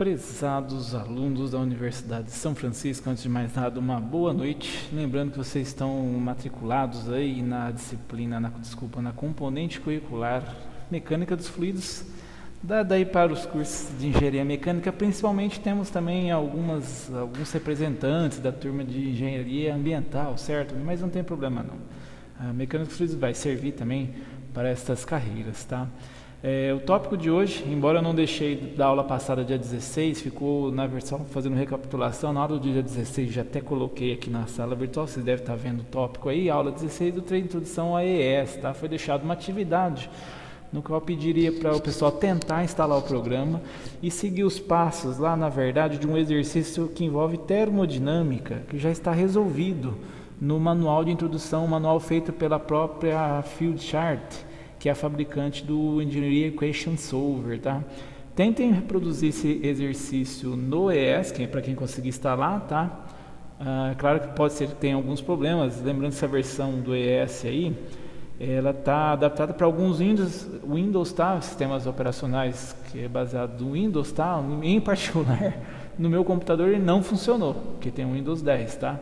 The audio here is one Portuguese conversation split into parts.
Prezados alunos da Universidade de São Francisco, antes de mais nada, uma boa noite. Lembrando que vocês estão matriculados aí na disciplina, na componente curricular Mecânica dos Fluidos, dada aí para os cursos de Engenharia Mecânica. Principalmente temos também alguns representantes da turma de Engenharia Ambiental, certo? Mas não tem problema não. A Mecânica dos Fluidos vai servir também para estas carreiras, tá? O tópico de hoje, embora eu não deixei da aula passada dia 16, ficou na versão fazendo recapitulação, na aula do dia 16 já até coloquei aqui na sala virtual, vocês devem estar vendo o tópico aí, aula 16 do treino de introdução a ES, tá? Foi deixado uma atividade no qual eu pediria para o pessoal tentar instalar o programa e seguir os passos lá, na verdade, de um exercício que envolve termodinâmica, que já está resolvido no manual de introdução, um manual feito pela própria Fieldchart, que é a fabricante do Engineering Equation Solver, tá? Tentem reproduzir esse exercício no ES, para quem conseguir instalar, tá? Claro que pode ser que tenha alguns problemas, lembrando que essa versão do ES aí, ela está adaptada para alguns Windows, tá? Sistemas operacionais que é baseado no Windows, tá? Em particular, no meu computador ele não funcionou, porque tem o Windows 10, tá?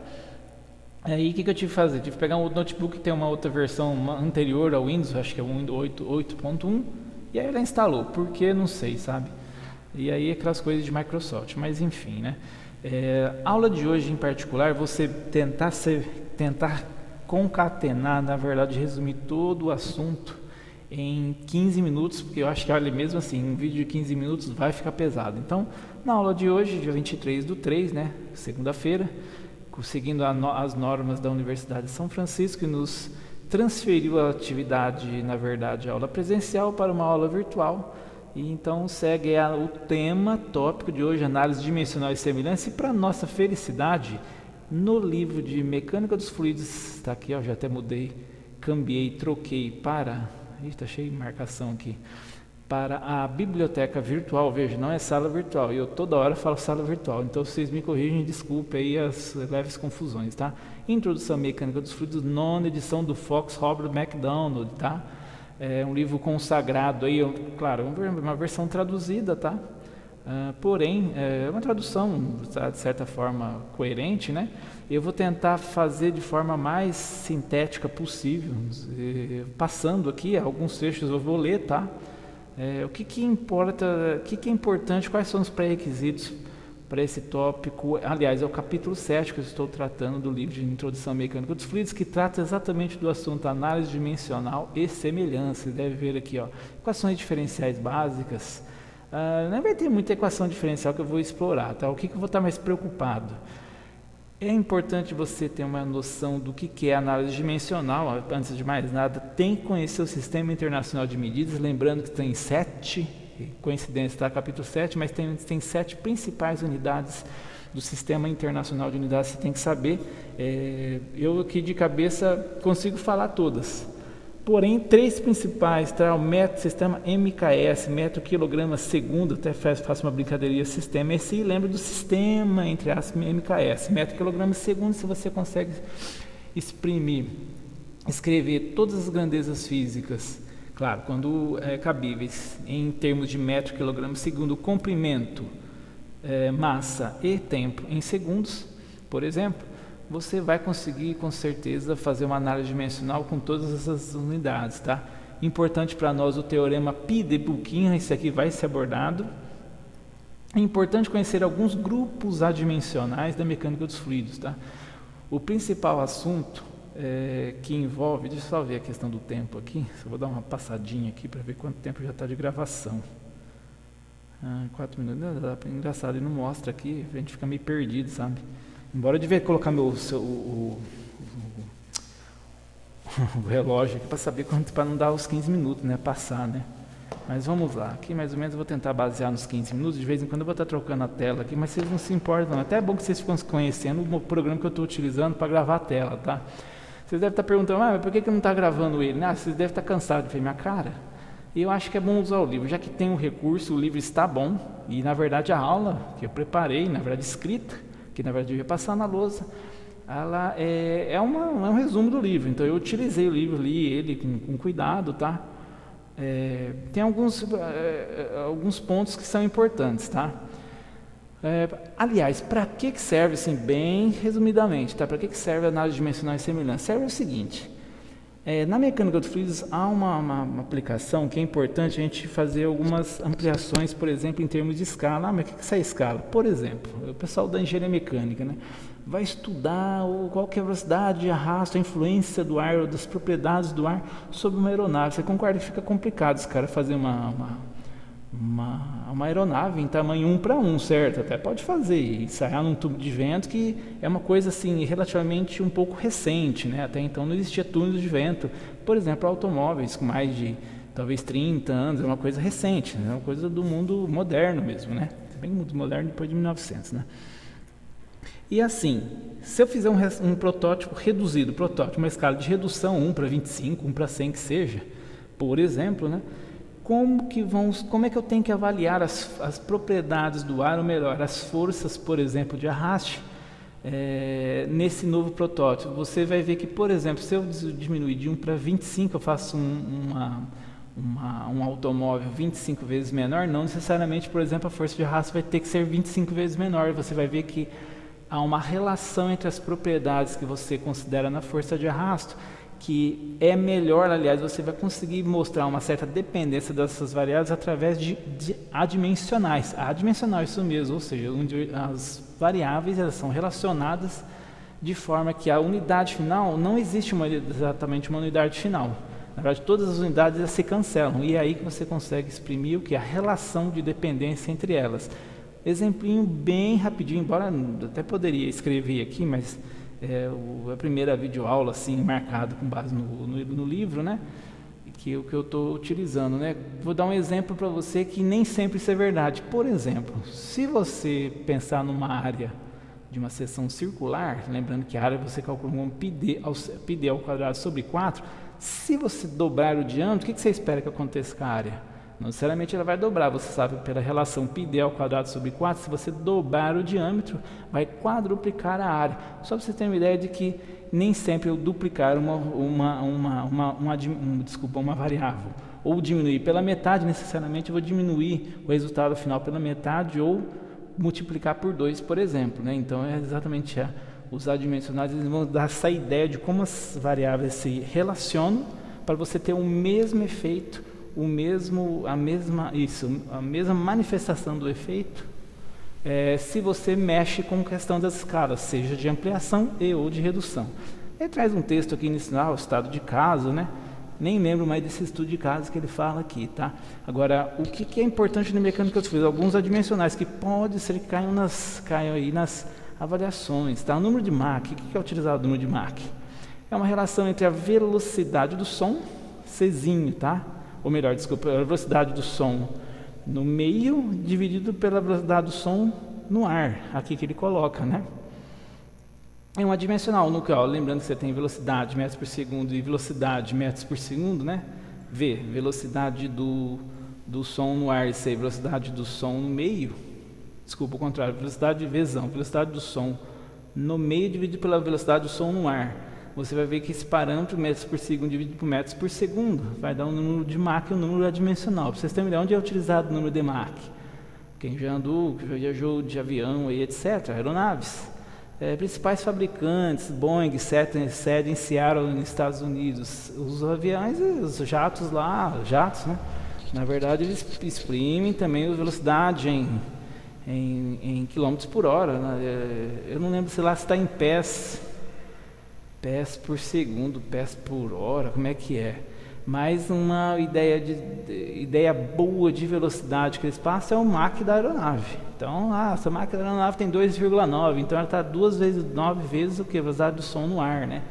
Aí o que eu tive que fazer? Tive que pegar um outro notebook que tem uma outra versão anterior ao Windows, acho que é o Windows 8.1, e aí ela instalou, porque não sei, sabe? E aí aquelas coisas de Microsoft, mas enfim, né? Aula de hoje em particular, você tentar concatenar, na verdade, resumir todo o assunto em 15 minutos, porque eu acho que, olha, mesmo assim, um vídeo de 15 minutos vai ficar pesado. Então, na aula de hoje, dia 23/3, né? Segunda-feira, seguindo as normas da Universidade de São Francisco, que nos transferiu a atividade, na verdade, a aula presencial para uma aula virtual. E então segue o tema, tópico de hoje, análise dimensional e semelhança. E para nossa felicidade, no livro de Mecânica dos Fluidos, está aqui, ó, já até mudei, cambiei, troquei para... Está cheio de marcação aqui. Para a biblioteca virtual, veja, não é sala virtual, e eu toda hora falo sala virtual, então vocês me corrigem, desculpe aí as leves confusões, tá? Introdução à Mecânica dos Fluidos, 9ª edição do Fox Robert McDonald, tá? É um livro consagrado aí, claro, uma versão traduzida, tá? Porém, é uma tradução, de certa forma, coerente, né? Eu vou tentar fazer de forma mais sintética possível, passando aqui, alguns trechos eu vou ler, tá? O que importa, o que é importante, quais são os pré-requisitos para esse tópico? Aliás, é o capítulo 7 que eu estou tratando do livro de Introdução à Mecânica dos Fluidos, que trata exatamente do assunto análise dimensional e semelhança. Você deve ver aqui, ó, equações diferenciais básicas. Não vai ter muita equação diferencial que eu vou explorar, tá? O que eu vou estar mais preocupado? É importante você ter uma noção do que é análise dimensional. Antes de mais nada, tem que conhecer o Sistema Internacional de Medidas, lembrando que tem 7, coincidência, está capítulo 7, mas tem 7 principais unidades do Sistema Internacional de Unidades, você tem que saber. Eu aqui de cabeça consigo falar todas, porém 3 principais, tá? O método sistema MKS, metro quilograma segundo, até faço uma brincadeirinha, sistema SI, lembra do sistema, entre aspas, MKS, metro quilograma segundo. Se você consegue escrever todas as grandezas físicas, claro, quando cabíveis, em termos de metro quilograma segundo, comprimento, massa e tempo em segundos, por exemplo, você vai conseguir com certeza fazer uma análise dimensional com todas essas unidades, tá? Importante para nós o teorema Pi de Buckingham, isso aqui vai ser abordado. É importante conhecer alguns grupos adimensionais da mecânica dos fluidos, tá? O principal assunto que envolve, deixa eu só ver a questão do tempo aqui, só vou dar uma passadinha aqui para ver quanto tempo já está de gravação. 4 minutos, engraçado, ele não mostra aqui, a gente fica meio perdido, sabe? Embora eu devia colocar o relógio aqui para saber quanto, para não dar os 15 minutos, né? Passar, né? Mas vamos lá, aqui mais ou menos eu vou tentar basear nos 15 minutos, de vez em quando eu vou estar trocando a tela aqui, mas vocês não se importam, não. Até é bom que vocês ficam conhecendo o programa que eu estou utilizando para gravar a tela, tá? Vocês devem estar perguntando, mas por que não está gravando ele? Vocês devem estar cansados de ver minha cara. E eu acho que é bom usar o livro, já que tem um recurso, o livro está bom, e na verdade a aula que eu preparei, na verdade escrita, que na verdade eu ia passar na lousa, ela é um resumo do livro. Então eu utilizei o livro, li ele com cuidado, tá? Tem alguns pontos que são importantes, tá? Aliás, para que serve, assim, bem resumidamente, tá? Para que serve a análise dimensional e semelhança? Serve o seguinte: na mecânica dos fluidos há uma aplicação que é importante a gente fazer algumas ampliações, por exemplo, em termos de escala. Mas o que é essa escala? Por exemplo, o pessoal da engenharia mecânica, né, vai estudar qual que é a velocidade de arrasto, a influência do ar, ou das propriedades do ar sobre uma aeronave. Você concorda que fica complicado esse cara fazer uma aeronave em tamanho 1:1, certo? Até pode fazer, e ensaiar num tubo de vento, que é uma coisa assim relativamente um pouco recente, né? Até então não existia túneis de vento, por exemplo, automóveis com mais de talvez 30 anos, é uma coisa recente, né? É uma coisa do mundo moderno mesmo, né? Bem mundo moderno depois de 1900, né? E assim, se eu fizer um protótipo reduzido, uma escala de redução 1:25, 1:100 que seja, por exemplo, né? Como é que eu tenho que avaliar as propriedades do ar, ou melhor, as forças, por exemplo, de arraste, nesse novo protótipo? Você vai ver que, por exemplo, se eu diminuir de 1:25, eu faço um automóvel 25 vezes menor, não necessariamente, por exemplo, a força de arrasto vai ter que ser 25 vezes menor. Você vai ver que há uma relação entre as propriedades que você considera na força de arrasto, que é melhor. Aliás, você vai conseguir mostrar uma certa dependência dessas variáveis através de adimensionais. Adimensional, isso mesmo, ou seja, onde as variáveis elas são relacionadas de forma que a unidade final, não existe exatamente uma unidade final. Na verdade, todas as unidades elas se cancelam, e é aí que você consegue exprimir o que? A relação de dependência entre elas. Exemplinho bem rapidinho, embora até poderia escrever aqui, mas a primeira videoaula assim, marcado com base no livro, né? Que o que eu estou utilizando, né? Vou dar um exemplo para você que nem sempre isso é verdade. Por exemplo, se você pensar numa área de uma seção circular, lembrando que a área você calcula um πd ao quadrado sobre 4, se você dobrar o diâmetro, o que você espera que aconteça com a área? Não necessariamente ela vai dobrar, você sabe pela relação πd ao quadrado sobre 4, se você dobrar o diâmetro, vai quadruplicar a área. Só para você ter uma ideia de que nem sempre eu duplicar uma variável, ou diminuir pela metade, necessariamente eu vou diminuir o resultado final pela metade, ou multiplicar por 2, por exemplo, né? Então é exatamente os adimensionais, eles vão dar essa ideia de como as variáveis se relacionam para você ter o mesmo efeito, a mesma manifestação do efeito, se você mexe com a questão das escalas, seja de ampliação ou de redução. Ele traz um texto aqui inicial, o estado de caso, né? Nem lembro mais desse estudo de caso que ele fala aqui, tá? Agora, o que é importante na mecânica dos fluidos? Alguns adimensionais que pode ser que caiam aí nas avaliações, tá? O número de Mach, o que é utilizado o número de Mach? É uma relação entre a velocidade do som, Czinho, tá? Ou melhor, desculpa, a velocidade do som no meio dividido pela velocidade do som no ar, aqui que ele coloca, né? É um adimensional no qual, lembrando que você tem velocidade metros por segundo e velocidade metros por segundo, né? Velocidade do som no ar, e velocidade do som no meio, desculpa, o contrário, velocidade de velocidade do som no meio dividido pela velocidade do som no ar. Você vai ver que esse parâmetro, metros por segundo dividido por metros por segundo, vai dar um número de Mach e um número adimensional. Para vocês terem uma ideia, onde é utilizado o número de Mach? Quem já andou, já viajou de avião, e etc., aeronaves. Principais fabricantes, Boeing, sede em Seattle, nos Estados Unidos. Os aviões, os jatos lá, né? Na verdade, eles exprimem também a velocidade em quilômetros por hora, né? Eu não lembro se lá está em pés por segundo, pés por hora, como é que é? Mas uma ideia boa de velocidade que eles passam é o Mach da aeronave. Então, essa Mach da aeronave tem 2,9, então ela está 9 vezes o que? A velocidade do som no ar, né?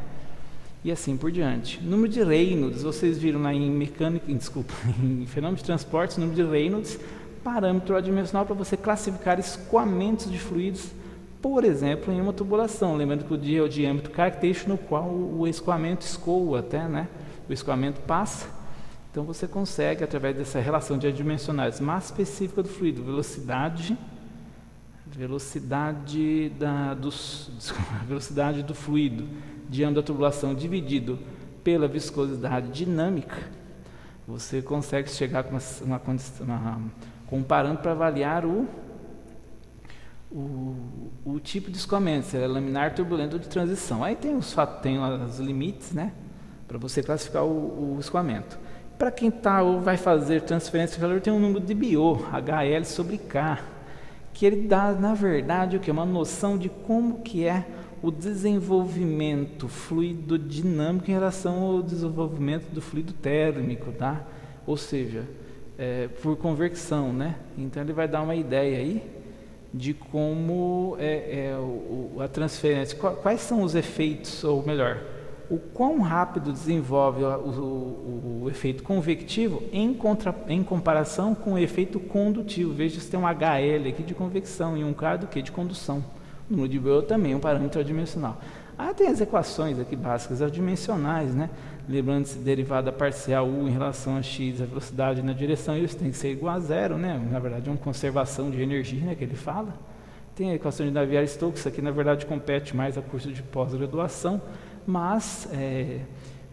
E assim por diante. Número de Reynolds, vocês viram lá em em fenômeno de transportes, número de Reynolds, parâmetro adimensional para você classificar escoamentos de fluidos, por exemplo, em uma tubulação. Lembrando que o D é o diâmetro característico no qual o escoamento escoa até, né? O escoamento passa. Então você consegue, através dessa relação de adimensionais mais específica do fluido, velocidade do fluido, diâmetro da tubulação dividido pela viscosidade dinâmica, você consegue chegar com um parâmetro para avaliar o tipo de escoamento, se ele é laminar, turbulento ou de transição. Aí tem os limites, né, para você classificar o escoamento. Para quem ou vai fazer transferência de calor, tem um número de BO, HL sobre K, que ele dá, na verdade, o que? Uma noção de como que é o desenvolvimento fluido dinâmico em relação ao desenvolvimento do fluido térmico, tá? Ou seja, por convecção, né? Então ele vai dar uma ideia aí de como a transferência, quais são os efeitos, ou melhor, o quão rápido desenvolve o efeito convectivo em comparação com o efeito condutivo. Veja se tem um HL aqui de convecção e um K do que de condução. O número de Boyle também é um parâmetro adimensional. Tem as equações aqui básicas adimensionais, né? Lembrando-se derivada parcial U em relação a x, a velocidade na direção, isso tem que ser igual a zero, né? Na verdade é uma conservação de energia, né, que ele fala. Tem a equação de Navier-Stokes, aqui na verdade compete mais a curso de pós-graduação, mas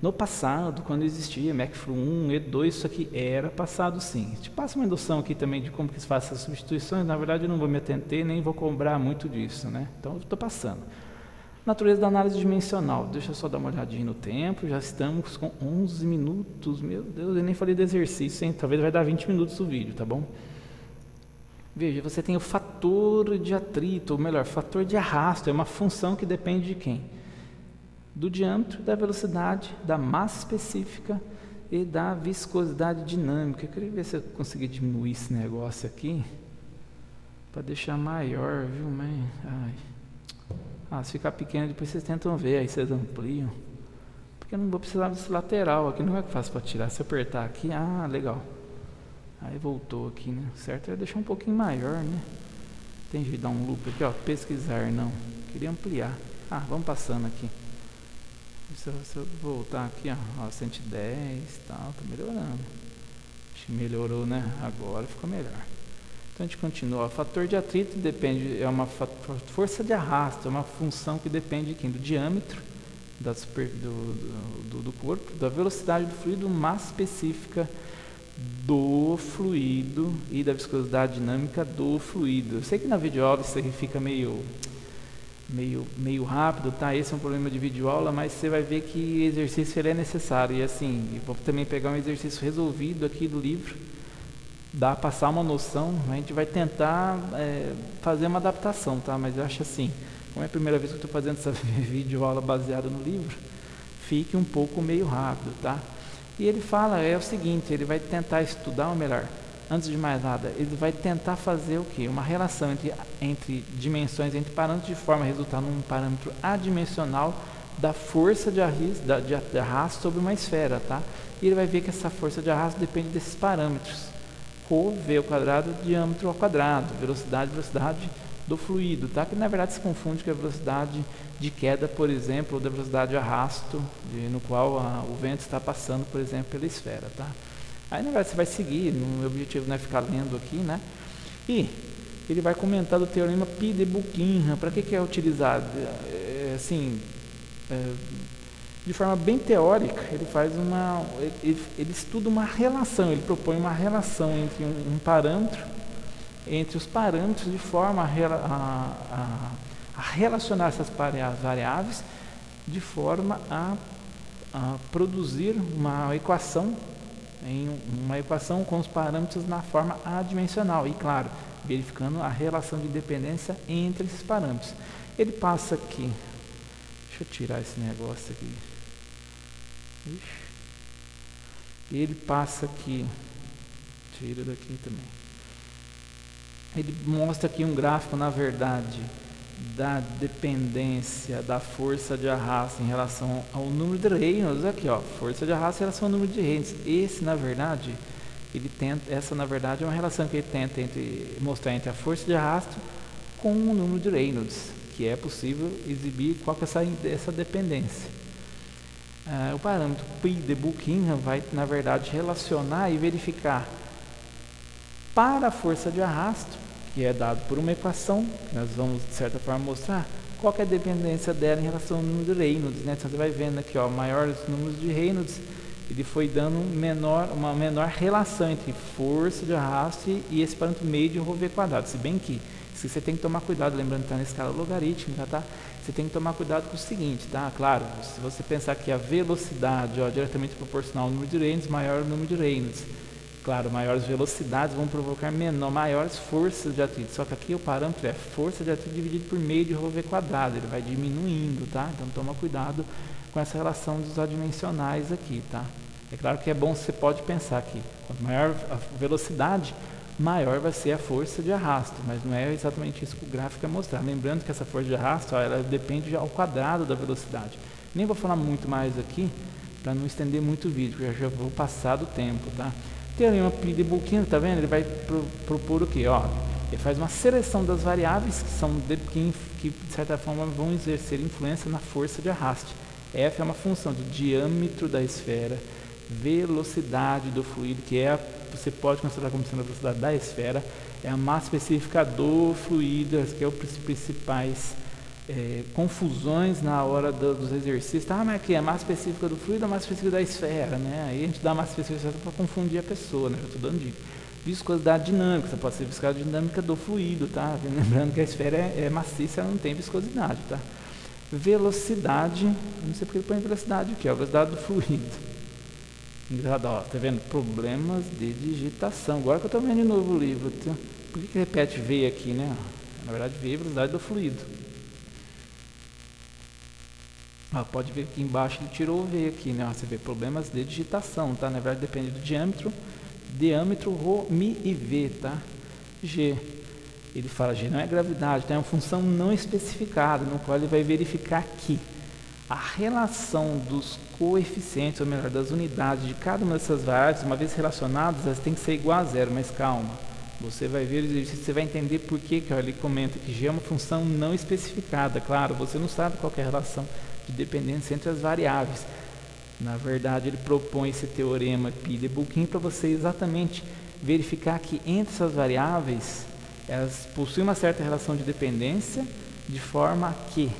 no passado, quando existia MacFlu 1, E2, isso aqui era passado sim. Te passo uma noção aqui também de como que se faz essas substituições. Na verdade eu não vou me atentar, nem vou cobrar muito disso, né? Então eu estou passando. Natureza da análise dimensional. Deixa eu só dar uma olhadinha no tempo. Já estamos com 11 minutos. Meu Deus, eu nem falei do exercício, hein? Talvez vai dar 20 minutos o vídeo, tá bom? Veja, você tem o fator de atrito, ou melhor, fator de arrasto. É uma função que depende de quem? Do diâmetro, da velocidade, da massa específica e da viscosidade dinâmica. Eu queria ver se eu conseguir diminuir esse negócio aqui para deixar maior, viu, mãe? Se ficar pequeno depois vocês tentam ver, aí vocês ampliam, porque eu não vou precisar desse lateral aqui, não é que fácil para tirar. Se eu apertar aqui, legal, aí voltou aqui, né? Certo é deixar um pouquinho maior, né? Tem jeito de dar um loop aqui, ó, pesquisar, não, queria ampliar. Vamos passando aqui. Se eu voltar aqui, ó, 110 e tal, tá melhorando. Acho que melhorou, né? Agora ficou melhor. Então a gente continua. O fator de atrito depende, é uma força de arrasto, é uma função que depende de quem? Do diâmetro do corpo, da velocidade do fluido, massa específica do fluido e da viscosidade dinâmica do fluido. Eu sei que na videoaula isso aqui fica meio rápido, tá? Esse é um problema de videoaula, mas você vai ver que exercício ele é necessário. E assim, eu vou também pegar um exercício resolvido aqui do livro, dá a passar uma noção, a gente vai tentar fazer uma adaptação, tá? Mas eu acho assim, como é a primeira vez que eu estou fazendo essa videoaula baseada no livro, fique um pouco meio rápido, tá? E ele fala, o seguinte, ele vai tentar estudar, ou melhor, antes de mais nada, ele vai tentar fazer o quê? Uma relação entre dimensões, entre parâmetros, de forma a resultar num parâmetro adimensional da força de arrasto sobre uma esfera, tá? E ele vai ver que essa força de arrasto depende desses parâmetros. Rho, V ao quadrado, diâmetro ao quadrado, velocidade do fluido, tá? Que na verdade se confunde com a velocidade de queda, por exemplo, ou da velocidade de arrasto, no qual o vento está passando, por exemplo, pela esfera, tá? Aí na verdade você vai seguir, o objetivo não é ficar lendo aqui, né? E ele vai comentar do teorema Pi de Buckingham. Para que é utilizado? De forma bem teórica, ele faz ele estuda uma relação, ele propõe uma relação entre um parâmetro, entre os parâmetros, de forma a relacionar essas variáveis, de forma a produzir uma equação com os parâmetros na forma adimensional, e claro, verificando a relação de dependência entre esses parâmetros. Ele passa aqui, deixa eu tirar esse negócio aqui. Ele passa aqui, tira daqui também. Ele mostra aqui um gráfico, na verdade, da dependência da força de arrasto em relação ao número de Reynolds. Aqui, ó, força de arrasto em relação ao número de Reynolds. Essa na verdade é uma relação que ele tenta mostrar entre a força de arrasto com o número de Reynolds, que é possível exibir qual que é essa dependência. O parâmetro Pi de Buckingham vai, na verdade, relacionar e verificar para a força de arrasto, que é dado por uma equação, que nós vamos, de certa forma, mostrar qual que é a dependência dela em relação ao número de Reynolds, né? Então você vai vendo aqui, ó, maiores números de Reynolds, ele foi dando uma menor relação entre força de arrasto e esse parâmetro meio de ρv quadrado, se bem que você tem que tomar cuidado, lembrando que está na escala logarítmica, tá? Você tem que tomar cuidado com o seguinte, tá? Claro, se você pensar que a velocidade é diretamente proporcional ao número de Reynolds, maior o número de Reynolds. Claro, maiores velocidades vão provocar maiores forças de atrito, só que aqui o parâmetro é força de atrito dividido por meio de ρv quadrado, ele vai diminuindo, tá? Então toma cuidado com essa relação dos adimensionais aqui, tá? É claro que é bom, você pode pensar que quanto maior a velocidade, maior vai ser a força de arrasto, mas não é exatamente isso que o gráfico quer mostrar. Lembrando que essa força de arrasto, ela depende ao quadrado da velocidade. Nem vou falar muito mais aqui, para não estender muito o vídeo, porque eu já vou passar do tempo, tá? Teorema Peeble-Buchanan, tá vendo? Ele vai propor o quê? Ó, ele faz uma seleção das variáveis que de certa forma vão exercer influência na força de arraste. F é uma função do diâmetro da esfera, velocidade do fluido, que você pode considerar como sendo a velocidade da esfera, é a massa específica do fluido, que é os principais confusões na hora dos exercícios. Mas aqui é a massa específica do fluido, a massa específica da esfera, né? Aí a gente dá a massa específica para confundir a pessoa, né? Eu estou dando dica. Viscosidade dinâmica, você pode ser viscosidade dinâmica do fluido, tá? Lembrando que a esfera é maciça, ela não tem viscosidade, tá? Velocidade, não sei porque ele põe velocidade aqui, a velocidade do fluido. Engraçado, ó, tá vendo? Problemas de digitação. Agora que eu estou vendo de novo o livro, por que repete V aqui, né? Na verdade, V é a velocidade do fluido. Ó, pode ver aqui embaixo, ele tirou o V aqui, né? Ó, você vê problemas de digitação, tá? Na verdade, depende do diâmetro, ρ, mi e V, tá? G. Ele fala G não é gravidade, tá? É uma função não especificada, no qual ele vai verificar que a relação dos coeficientes, ou melhor, das unidades de cada uma dessas variáveis, uma vez relacionadas, elas têm que ser igual a zero, mas calma. Você vai ver o exercício, você vai entender por que ele comenta que G é uma função não especificada. Claro, você não sabe qual é a relação de dependência entre as variáveis. Na verdade, ele propõe esse teorema Peeble-Buchanan para você exatamente verificar que entre essas variáveis, elas possuem uma certa relação de dependência, de forma que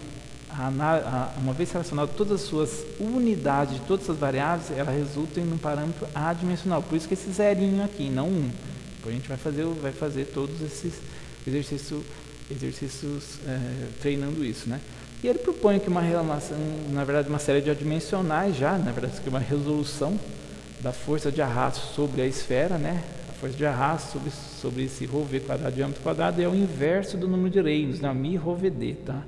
uma vez relacionado todas as suas unidades de todas as variáveis, ela resulta em um parâmetro adimensional. Por isso que esse zerinho aqui, não 1. Depois a gente vai fazer todos esses exercícios treinando isso, né? E ele propõe que na verdade, uma série de adimensionais já, na verdade, que é uma resolução da força de arrasto sobre a esfera, né? A força de arrasto sobre esse ρv quadrado, diâmetro quadrado, é o inverso do número de Reynolds, né? Mi ρvd, tá?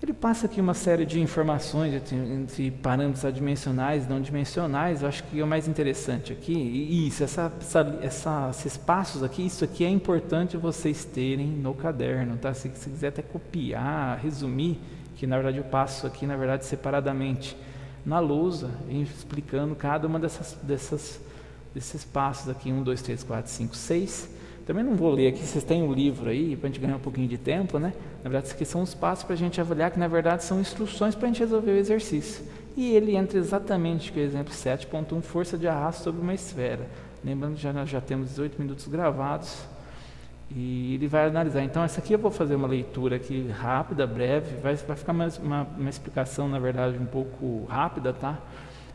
Ele passa aqui uma série de informações entre parâmetros adimensionais e não dimensionais. Eu acho que é o mais interessante aqui, e isso, esses passos aqui, isso aqui é importante vocês terem no caderno, tá? Se quiser até copiar, resumir, que na verdade eu passo aqui, na verdade, separadamente na lousa, explicando cada uma desses passos aqui, 1, 2, 3, 4, 5, 6. Também não vou ler aqui, vocês têm um livro aí, para a gente ganhar um pouquinho de tempo, né? Na verdade, isso aqui são os passos para a gente avaliar, que na verdade são instruções para a gente resolver o exercício. E ele entra exatamente com o exemplo 7.1, força de arrasto sobre uma esfera. Lembrando que nós já temos 18 minutos gravados, e ele vai analisar. Então, essa aqui eu vou fazer uma leitura aqui rápida, breve, vai ficar uma explicação, na verdade, um pouco rápida, tá?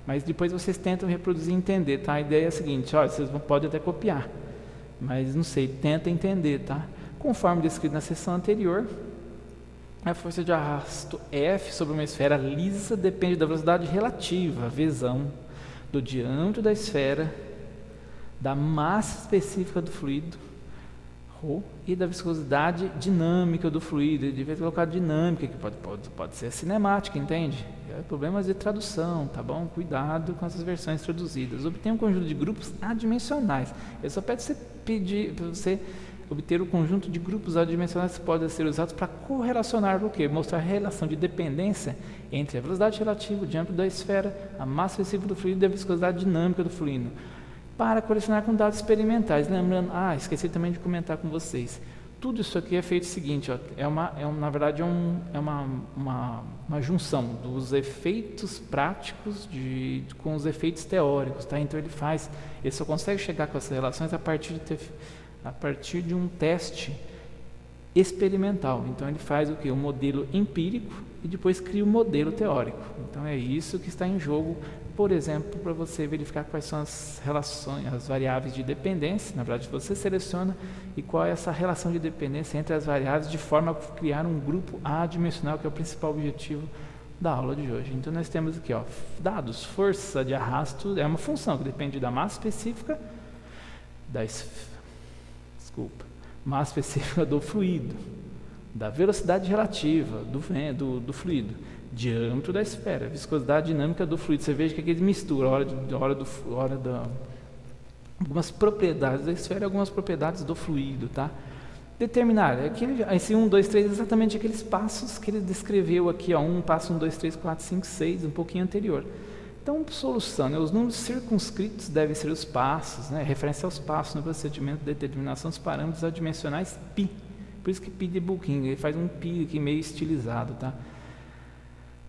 Mas depois vocês tentam reproduzir e entender, tá? A ideia é a seguinte, olha, vocês podem até copiar, mas não sei, tenta entender, tá? Conforme descrito na seção anterior, a força de arrasto F sobre uma esfera lisa depende da velocidade relativa, Vzão, do diâmetro da esfera, da massa específica do fluido, ρ, e da viscosidade dinâmica do fluido. Ele devia ter colocado dinâmica, que pode ser cinemática, entende? Problemas de tradução, tá bom? Cuidado com essas versões traduzidas. Obtenha um conjunto de grupos adimensionais. Ele só pede para você obter o conjunto de grupos adimensionais que podem ser usados para correlacionar o quê? Mostrar a relação de dependência entre a velocidade relativa, o diâmetro da esfera, a massa específica do fluido e a viscosidade dinâmica do fluido, para colecionar com dados experimentais. Lembrando, esqueci também de comentar com vocês. Tudo isso aqui é feito o seguinte, ó, na verdade é uma junção dos efeitos práticos com os efeitos teóricos, tá? Então ele só consegue chegar com essas relações a partir de um teste experimental. Então ele faz o quê? Um modelo empírico e depois cria um modelo teórico. Então é isso que está em jogo por exemplo, para você verificar quais são as relações, as variáveis de dependência. Na verdade, você seleciona e qual é essa relação de dependência entre as variáveis, de forma a criar um grupo adimensional, que é o principal objetivo da aula de hoje. Então nós temos aqui, ó, dados, força de arrasto é uma função que depende da massa específica massa específica do fluido, da velocidade relativa do fluido, diâmetro da esfera, viscosidade dinâmica do fluido. Você veja que aqui ele mistura algumas propriedades da esfera e algumas propriedades do fluido, tá? Determinar, esse 1, 2, 3, exatamente aqueles passos que ele descreveu aqui, ó, 1 passo 1, 2, 3, 4, 5, 6, um pouquinho anterior. Então, solução, né? Os números circunscritos devem ser os passos, né? Referência aos passos no procedimento de determinação dos parâmetros adimensionais π. Por isso que π de Bookings, ele faz um π aqui meio estilizado, tá?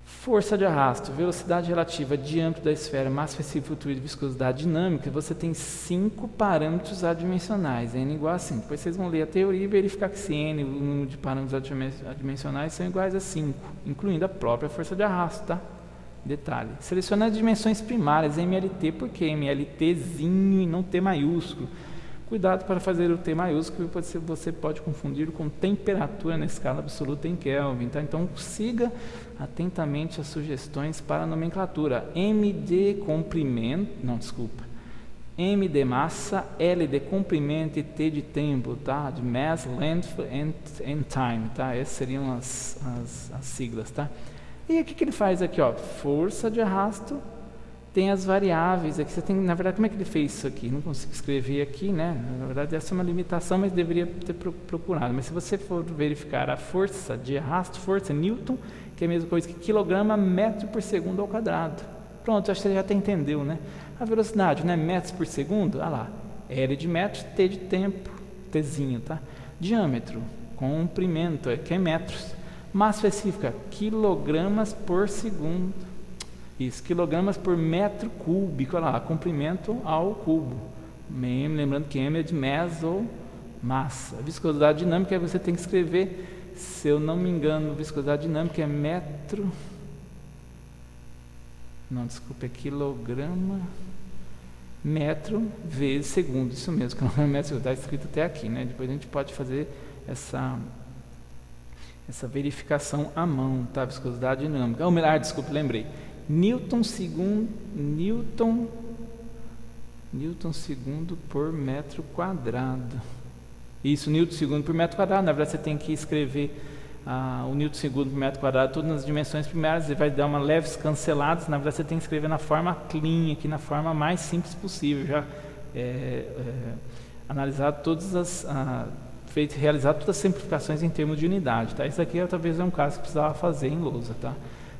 Força de arrasto, velocidade relativa, diâmetro da esfera, massa específica, fluido, viscosidade dinâmica. Você tem 5 parâmetros adimensionais, n igual a 5. Depois vocês vão ler a teoria e verificar que esse n, o número de parâmetros adimensionais, são iguais a 5, incluindo a própria força de arrasto, tá? Detalhe, selecionar as dimensões primárias, MLT, por que MLTzinho e não T maiúsculo? Cuidado para fazer o T maiúsculo, você pode confundir com temperatura na escala absoluta em Kelvin, tá? Então siga atentamente as sugestões para a nomenclatura. M de comprimento, M de massa, L de comprimento e T de tempo, tá? De mass, length and time, tá? Essas seriam as siglas, tá? E o que ele faz aqui, ó? Força de arrasto, tem as variáveis aqui. Você tem, na verdade, como é que ele fez isso aqui? Não consigo escrever aqui, né? Na verdade, essa é uma limitação, mas deveria ter procurado. Mas se você for verificar a força de arrasto, força Newton, que é a mesma coisa que quilograma metro por segundo ao quadrado. Pronto, acho que você já até entendeu, né? A velocidade, né? Metros por segundo, olha lá. L de metro, T de tempo, Tzinho, tá? Diâmetro, comprimento, que é metros. Massa específica, quilogramas por segundo. Isso, quilogramas por metro cúbico, olha lá, comprimento ao cubo. Lembrando que M é de mass ou massa. Viscosidade dinâmica, você tem que escrever, se eu não me engano, viscosidade dinâmica é metro... Não, desculpa, é quilograma metro vezes segundo. Isso mesmo, quilograma metro, está escrito até aqui, né? Depois a gente pode fazer essa verificação à mão, tá? Viscosidade dinâmica. Desculpa, lembrei. Newton segundo por metro quadrado. Isso, Newton segundo por metro quadrado. Na verdade, você tem que escrever o Newton segundo por metro quadrado, todas nas dimensões primárias. Ele vai dar uma leves canceladas. Na verdade, você tem que escrever na forma clean, aqui na forma mais simples possível. Já analisado todas realizado todas as simplificações em termos de unidade, tá? Isso aqui talvez é um caso que precisava fazer em lousa, tá?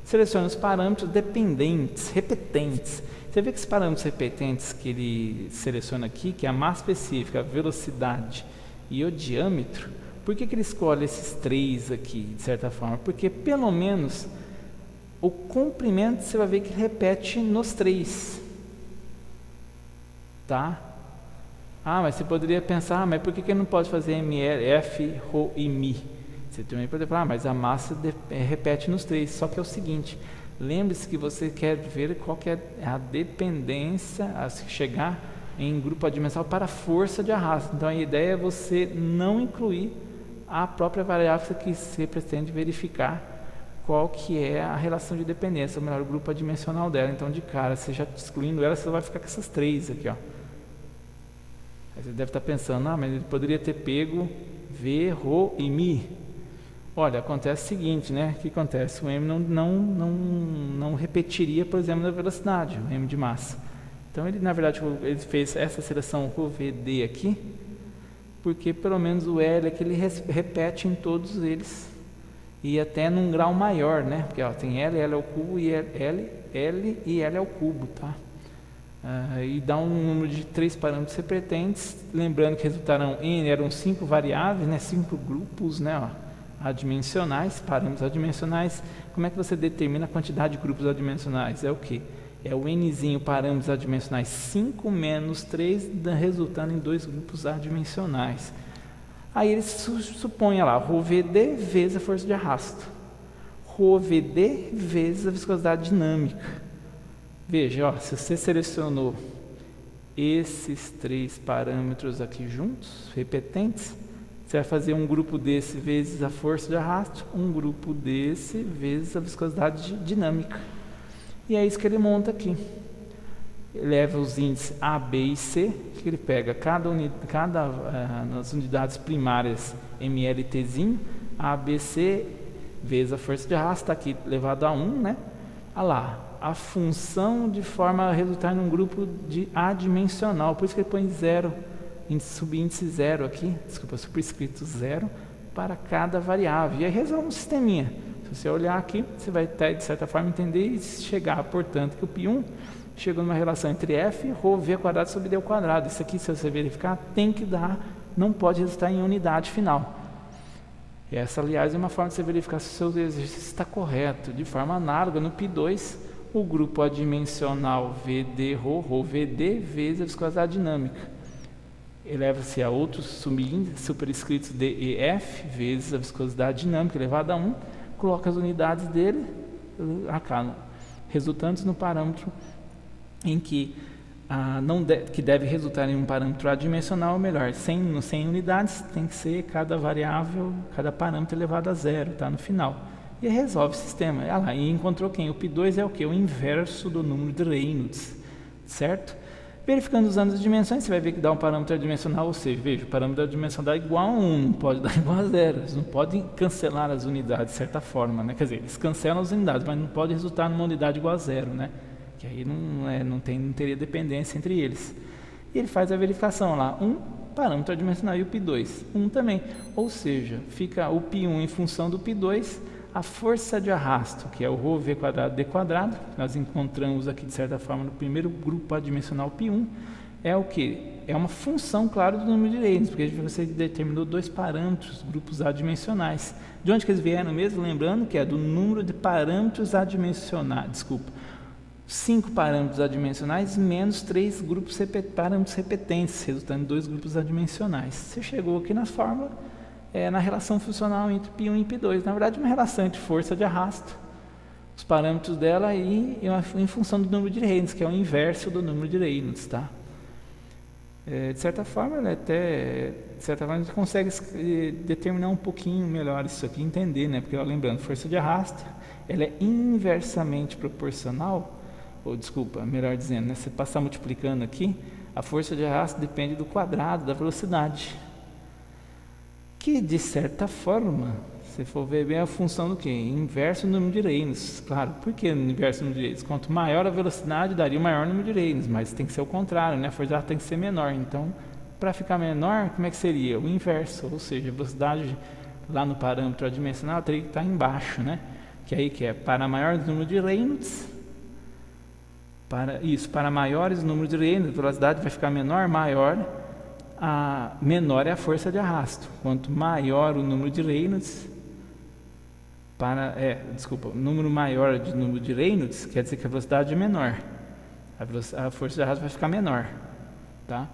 Selecione os parâmetros dependentes, repetentes. Você vê que esses parâmetros repetentes que ele seleciona aqui, que é a massa específica, a velocidade e o diâmetro, por que ele escolhe esses 3 aqui, de certa forma? Porque pelo menos o comprimento você vai ver que repete nos 3, tá? Mas você poderia pensar, mas por que ele não pode fazer ML, F, Rho e Mi? Você também pode falar, mas a massa repete nos 3, só que é o seguinte, lembre-se que você quer ver qual que é a dependência a chegar em grupo adimensional para a força de arrasto. Então a ideia é você não incluir a própria variável que você pretende verificar qual que é a relação de dependência, ou melhor, o grupo adimensional dela. Então de cara, você já excluindo ela, você vai ficar com essas 3 aqui, ó. Aí você deve estar pensando, mas ele poderia ter pego V, Rho e Mi. Olha, acontece o seguinte, né? O que acontece? O M não repetiria, por exemplo, na velocidade, o M de massa. Então, ele, na verdade, ele fez essa seleção Rho, V, D aqui, porque pelo menos o L é que ele repete em todos eles, e até num grau maior, né? Porque ó, tem L, L ao cubo, e L e L ao cubo, tá? E dá um número de 3 parâmetros repetentes, lembrando que resultarão N, eram 5 variáveis, né, 5 grupos, né, adimensionais, parâmetros adimensionais. Como é que você determina a quantidade de grupos adimensionais? É o que? É o Nzinho parâmetros adimensionais 5 menos 3, resultando em 2 grupos adimensionais. Aí ele supõe lá, ρVd vezes a força de arrasto, ρVd vezes a viscosidade dinâmica. Veja, ó, se você selecionou esses 3 parâmetros aqui juntos, repetentes, você vai fazer um grupo desse vezes a força de arrasto, um grupo desse vezes a viscosidade dinâmica. E é isso que ele monta aqui. Ele leva os índices A, B e C, que ele pega nas unidades primárias mLTzinho, A, B, C, vezes a força de arrasto, está aqui elevado a 1, né? Olha lá, a função de forma a resultar num grupo adimensional, por isso que ele põe zero, subíndice zero aqui, desculpa, superescrito zero, para cada variável. E aí resolve um sisteminha. Se você olhar aqui, você vai até, de certa forma, entender e chegar, portanto, que o π1 chegou numa relação entre f, ρ, v quadrado sobre d ao quadrado. Isso aqui, se você verificar, tem que dar, não pode resultar em unidade final. Essa, aliás, é uma forma de você verificar se o seu exercício está correto. De forma análoga, no π2, o grupo adimensional VD, ρ, VD, vezes a viscosidade dinâmica. Eleva-se a outros superescritos D e F, vezes a viscosidade dinâmica elevada a 1, coloca as unidades dele, resultantes no parâmetro em que que deve resultar em um parâmetro adimensional, ou melhor, 100 unidades, tem que ser cada variável, cada parâmetro elevado a zero, tá, no final. E resolve o sistema. Olha lá, e encontrou quem? O π2 é o que? O inverso do número de Reynolds, certo? Verificando usando as dimensões, você vai ver que dá um parâmetro adimensional, ou seja, veja, o parâmetro adimensional dá igual a 1, não pode dar igual a 0. Eles não podem cancelar as unidades de certa forma, né? Quer dizer, eles cancelam as unidades, mas não pode resultar numa unidade igual a 0, né? Que aí não teria dependência entre eles. E ele faz a verificação lá, um parâmetro adimensional e o π2, 1 também. Ou seja, fica o π1 em função do π2, a força de arrasto, que é o ρ, v quadrado, d quadrado, que nós encontramos aqui de certa forma no primeiro grupo adimensional π1, é o que? É uma função, claro, do número de Reynolds, porque você determinou 2 parâmetros, grupos adimensionais. De onde que eles vieram mesmo? Lembrando que é do número de parâmetros adimensionais, 5 parâmetros adimensionais menos 3 parâmetros repetentes, resultando em 2 grupos adimensionais. Você chegou aqui na fórmula, na relação funcional entre π1 e π2. Na verdade, uma relação entre força de arrasto, os parâmetros dela e em função do número de Reynolds, que é o inverso do número de Reynolds, tá? De certa forma, a gente consegue determinar um pouquinho melhor isso aqui, entender, né? Porque, lembrando, força de arrasto, ela é inversamente proporcional, melhor dizendo, né? Se passar multiplicando aqui, a força de arrasto depende do quadrado da velocidade, que, de certa forma, se for ver bem, é a função do quê? Inverso do número de Reynolds. Claro, por que inverso do número de Reynolds? Quanto maior a velocidade, daria o maior número de Reynolds, mas tem que ser o contrário, né? A força de arrasto tem que ser menor. Então, para ficar menor, como é que seria? O inverso, ou seja, a velocidade lá no parâmetro adimensional teria que estar embaixo, né? Que aí que é para maior número de Reynolds, para maiores números de Reynolds, a velocidade vai ficar menor, menor é a força de arrasto. Quanto maior o número de Reynolds, número maior de número de Reynolds, quer dizer que a velocidade é menor. A força de arrasto vai ficar menor, tá?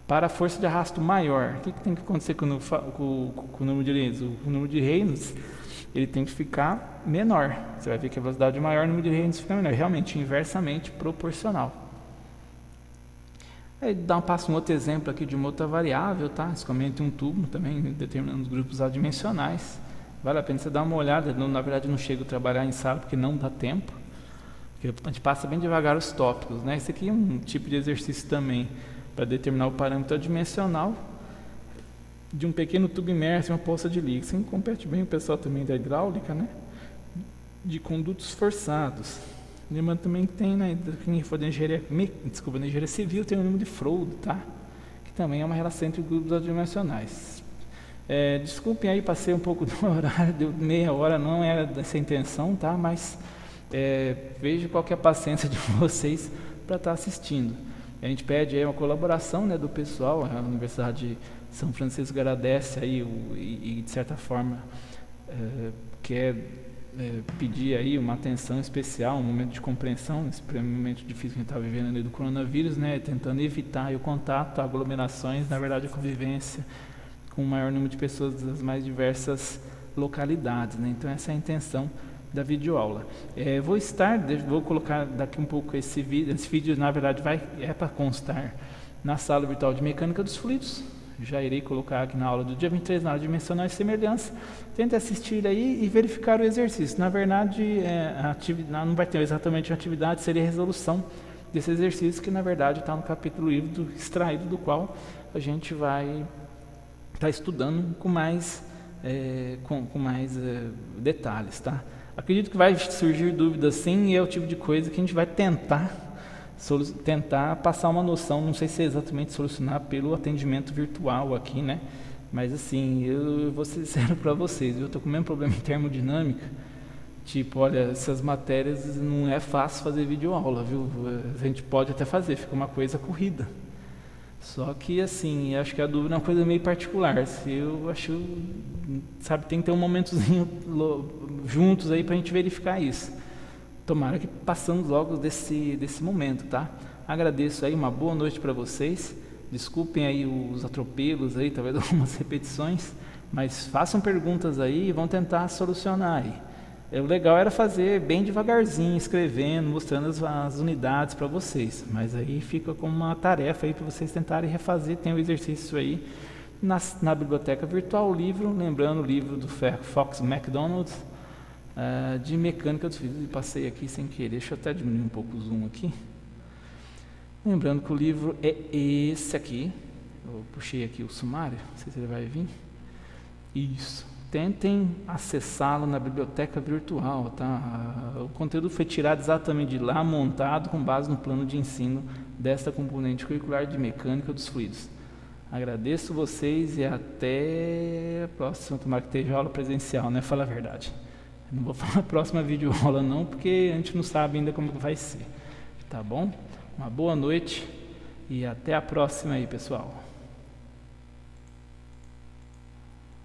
Para a força de arrasto maior, o que tem que acontecer com o número de Reynolds? O número de Reynolds, ele tem que ficar menor. Você vai ver que a velocidade é maior, o número de Reynolds fica menor. Realmente, inversamente proporcional. Aí passa um outro exemplo aqui de uma outra variável, tá? Escomenta um tubo também, determinando os grupos adimensionais. Vale a pena você dar uma olhada. Na verdade, não chego a trabalhar em sala porque não dá tempo. Porque a gente passa bem devagar os tópicos, né? Esse aqui é um tipo de exercício também para determinar o parâmetro adimensional de um pequeno tubo imerso em uma poça de líquido. Isso compete bem o pessoal também da hidráulica, né? De condutos forçados. Lembrando também que tem, né, quem for da engenharia civil, tem o número de Froude, tá? Que também é uma relação entre grupos adimensionais. Desculpem aí, passei um pouco do horário, deu meia hora, não era dessa intenção, tá? Mas vejo qual que é a paciência de vocês para estar assistindo. A gente pede aí uma colaboração, né, do pessoal, a Universidade de São Francisco agradece aí e de certa forma quer pedir aí uma atenção especial, um momento de compreensão, nesse momento difícil que a gente está vivendo ali do coronavírus, né, tentando evitar o contato, aglomerações, na verdade a convivência com o maior número de pessoas das mais diversas localidades, né? Então essa é a intenção da videoaula. Vou colocar daqui um pouco esse vídeo na verdade é para constar na sala virtual de mecânica dos fluidos. Já irei colocar aqui na aula do dia 23, na aula de dimensional e semelhança. Tente assistir aí e verificar o exercício. Na verdade, não vai ter exatamente uma atividade, seria a resolução desse exercício, que na verdade está no capítulo livro extraído do qual a gente vai estar estudando com mais detalhes, tá? Acredito que vai surgir dúvidas sim, e é o tipo de coisa que a gente vai tentar passar uma noção, não sei se é exatamente solucionar pelo atendimento virtual aqui, né? Mas assim, eu vou ser sincero para vocês, eu estou com o mesmo problema em termodinâmica. Tipo, olha, essas matérias não é fácil fazer videoaula, viu? A gente pode até fazer, fica uma coisa corrida. Só que assim, acho que a dúvida é uma coisa meio particular. Eu acho, sabe, tem que ter um momentozinho juntos aí pra gente verificar isso. Tomara que passamos logo desse momento, tá? Agradeço aí, uma boa noite para vocês. Desculpem aí os atropelos aí, talvez algumas repetições, mas façam perguntas aí e vão tentar solucionar aí. O legal era fazer bem devagarzinho, escrevendo, mostrando as unidades para vocês, mas aí fica como uma tarefa aí para vocês tentarem refazer. Tem um exercício aí na biblioteca virtual, lembrando o livro do Fox McDonald, de mecânica dos fluidos. Passei aqui sem querer, deixa eu até diminuir um pouco o zoom aqui. Lembrando que o livro é esse aqui, eu puxei aqui o sumário, não sei se ele vai vir. Isso. Tentem acessá-lo na biblioteca virtual, tá? O conteúdo foi tirado exatamente de lá, montado com base no plano de ensino desta componente curricular de mecânica dos fluidos. Agradeço vocês e até a próxima. Tomara que esteja aula presencial, né? Fala a verdade. Não vou falar a próxima videoaula não, porque a gente não sabe ainda como vai ser. Tá bom? Uma boa noite e até a próxima aí, pessoal.